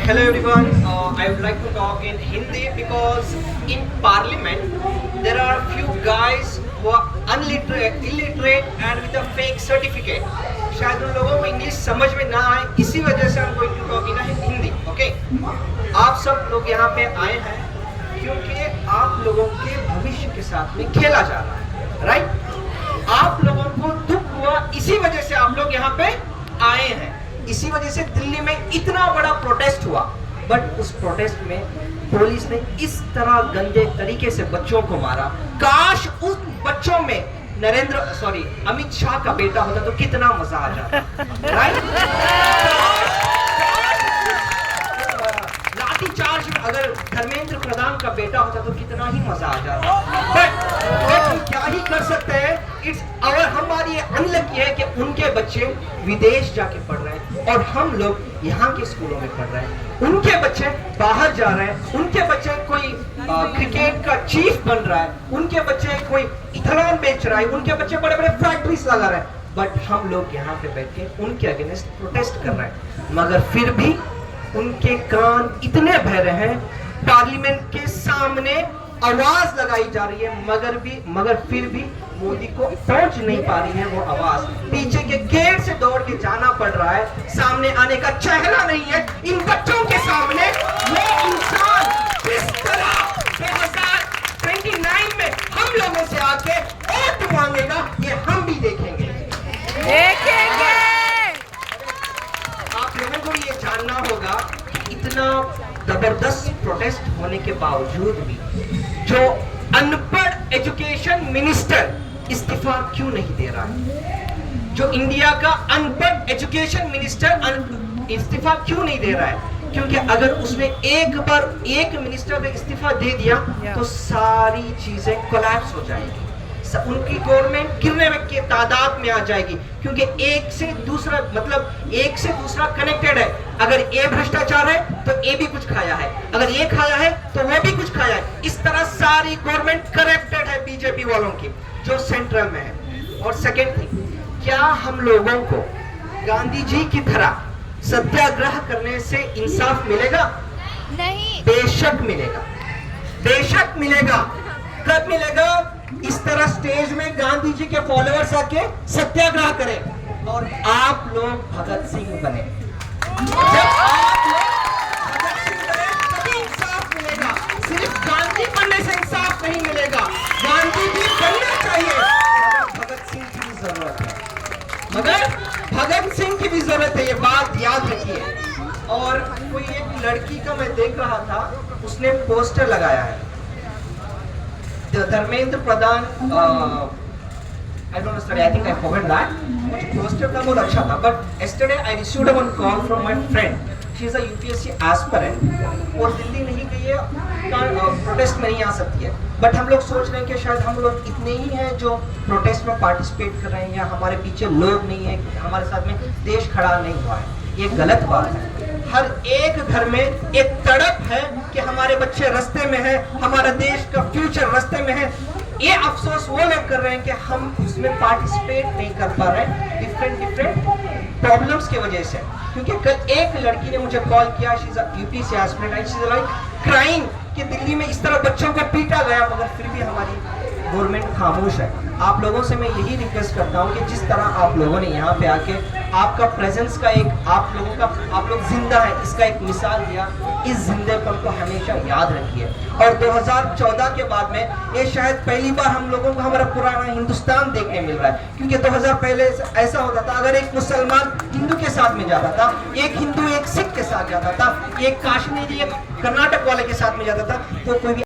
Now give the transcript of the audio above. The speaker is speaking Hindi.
Hello everyone. I would like to talk in Hindi because in Parliament there are few guys who are illiterate and with a fake certificate. शायद उन लोगों को इंग्लिश समझ में ना आए, इसी वजह से हम going to talk in Hindi. Okay, आप सब लोग यहाँ पे आए हैं क्योंकि आप लोगों के भविष्य के साथ में खेला जा रहा है, राइट? आप लोगों को दुख हुआ, इसी वजह से आप लोग यहाँ पे आए हैं. इसी वजह से दिल्ली में इतना बड़ा प्रोटेस्ट हुआ. बट उस प्रोटेस्ट में पुलिस ने इस तरह गंदे तरीके से बच्चों को मारा. काश उस बच्चों में अमित शाह का बेटा होता तो कितना मजा आ जाता, राइट? लाठी चार्ज में अगर धर्मेंद्र प्रधान का बेटा होता तो कितना ही मजा आ जाता. बट क्या ही कर सकते हैं. इट्स अवर हमारी अनलकी है कि उनके बच्चे विदेश जाके पढ़ रहे हैं और हम लोग यहाँ के स्कूलों में पढ़ रहे हैं. उनके बच्चे बाहर जा रहे हैं, उनके बच्चे कोई क्रिकेट का चीफ बन रहा है, उनके बच्चे कोई इथेनॉल बेच रहा है, उनके बच्चे बड़े बड़े फैक्ट्रीज लगा रहे हैं. बट हम लोग यहाँ पे बैठ के उनके अगेंस्ट प्रोटेस्ट कर रहे हैं. मगर फिर भी उनके कान इतने बहरे हैं, पार्लियामेंट के सामने आवाज लगाई जा रही है, मगर फिर भी मोदी को पहुंच नहीं पा रही है वो आवाज. पीछे के गेट से दौड़ के जाना पड़ रहा है, सामने आने का चेहरा नहीं है इन बच्चों के सामने. ये इंसान किस तरह 2029 में हम लोगों से आके वोट मांगेगा, ये हम भी देखेंगे. आप लोगों को ये जानना होगा कि इतना जबरदस्त प्रोटेस्ट होने के बावजूद भी जो अनपढ़ एजुकेशन मिनिस्टर इस्तीफा क्यों नहीं दे रहा है? जो इंडिया का अनपढ़ एजुकेशन मिनिस्टर इस्तीफा क्यों नहीं दे रहा है? क्योंकि अगर उसने एक बार एक मिनिस्टर ने इस्तीफा दे दिया तो सारी चीजें कोलैप्स हो जाएगी. उनकी गवर्नमेंट गिरने के तादाद में आ जाएगी, क्योंकि एक से दूसरा कनेक्टेड है. अगर ए भ्रष्टाचार है तो ए भी कुछ खाया है, अगर ये खाया है तो वो भी कुछ खाया है. इस तरह सारी गवर्नमेंट करप्टेड है बीजेपी वालों की जो सेंट्रल में है. और सेकेंड थिंग, क्या हम लोगों को गांधी जी की तरह सत्याग्रह करने से इंसाफ मिलेगा? नहीं. बेशक मिलेगा, बेशक मिलेगा. कब मिलेगा? इस तरह स्टेज में गांधी जी के फॉलोअर्स आके सत्याग्रह करें और आप लोग भगत सिंह बने. जब आप लोग भगत सिंह बने तभी इंसाफ मिलेगा. सिर्फ गांधी बनने से इंसाफ नहीं मिलेगा. गांधी भी बनना चाहिए, भगत सिंह की भी जरूरत है. ये बात याद रखिए. और कोई एक लड़की का मैं देख रहा था, उसने पोस्टर लगाया है Dharmendra Pradhan, I don't know, I think I forgot that. Poster था बहुत अच्छा था. But yesterday I received one call from my friend. She is a UPSC aspirant. और दिल्ली नहीं गई है, प्रोटेस्ट में नहीं आ सकती है. बट हम लोग सोच रहे हैं कि शायद हम लोग इतने ही हैं जो प्रोटेस्ट में पार्टिसिपेट कर रहे हैं, या हमारे पीछे लोग नहीं है, हमारे साथ में देश खड़ा नहीं हुआ है. ये गलत बात है. हर एक घर में एक तड़प है कि हमारे बच्चे रास्ते में हैं, हमारा देश का फ्यूचर रास्ते में है. ये अफसोस वो लोग कर रहे हैं कि हम उसमें पार्टिसिपेट नहीं कर पा रहे हैं डिफरेंट प्रॉब्लम्स की वजह से. क्योंकि कल एक लड़की ने मुझे कॉल किया, she is a UPSC aspirant and she is like crying कि दिल्ली में इस तरह बच्चों को पीटा गया, मगर फिर भी हमारी गवर्नमेंट खामोश है. आप लोगों से मैं यही रिक्वेस्ट करता हूं कि जिस तरह आप लोगों ने यहाँ पे आके आपका प्रेजेंस का एक आप लोग जिंदा है, इसका एक मिसाल दिया. इस जिंदेपन को हमेशा याद रखिए. और 2014 के बाद में ये शायद पहली बार हम लोगों को हमारा पुराना हिंदुस्तान देखने मिल रहा है. क्योंकि 2000 पहले ऐसा होता था, अगर एक मुसलमान हिंदू के साथ में जाता था, एक हिंदू एक सिख के साथ जाता था, एक कश्मीरी एक कर्नाटक वाले के साथ में जाता था, तो कोई भी